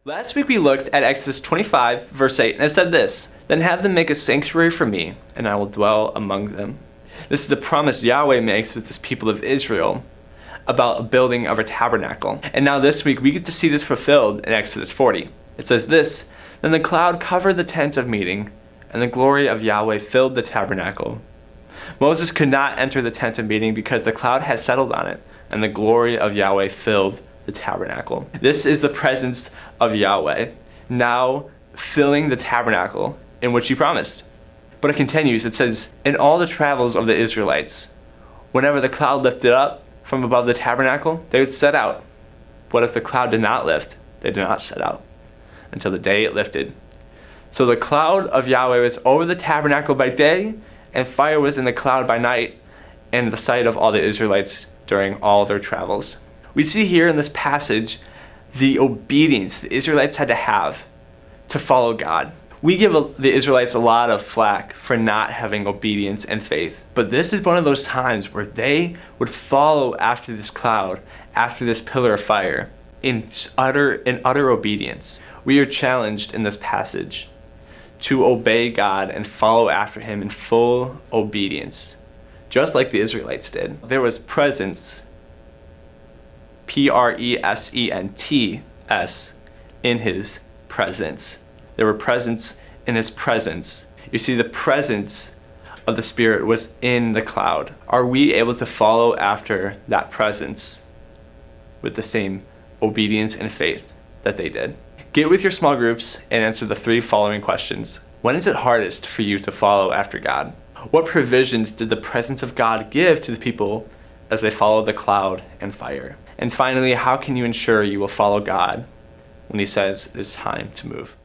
Last week we looked at Exodus 25, verse 8, and it said this, "Then have them make a sanctuary for me, and I will dwell among them." This is a promise Yahweh makes with this people of Israel about a building of a tabernacle. And now this week we get to see this fulfilled in Exodus 40. It says this, "Then the cloud covered the tent of meeting, and the glory of Yahweh filled the tabernacle." Moses could not enter the tent of meeting because the cloud had settled on it, and the glory of Yahweh filled the tabernacle. This is the presence of Yahweh, now filling the tabernacle in which he promised. But it continues, it says, "In all the travels of the Israelites, whenever the cloud lifted up from above the tabernacle, they would set out. But if the cloud did not lift, they did not set out, until the day it lifted. So the cloud of Yahweh was over the tabernacle by day, and fire was in the cloud by night, in the sight of all the Israelites during all their travels." We see here in this passage the obedience the Israelites had to have to follow God. We give the Israelites a lot of flack for not having obedience and faith, but this is one of those times where they would follow after this cloud, after this pillar of fire, in utter obedience. We are challenged in this passage to obey God and follow after him in full obedience, just like the Israelites did. There was presence, presents, in his presence. There were presence in his presence. You see, the presence of the Spirit was in the cloud. Are we able to follow after that presence with the same obedience and faith that they did? Get with your small groups and answer the 3 following questions. When is it hardest for you to follow after God? What provisions did the presence of God give to the people as they followed the cloud and fire? And finally, how can you ensure you will follow God when he says it's time to move?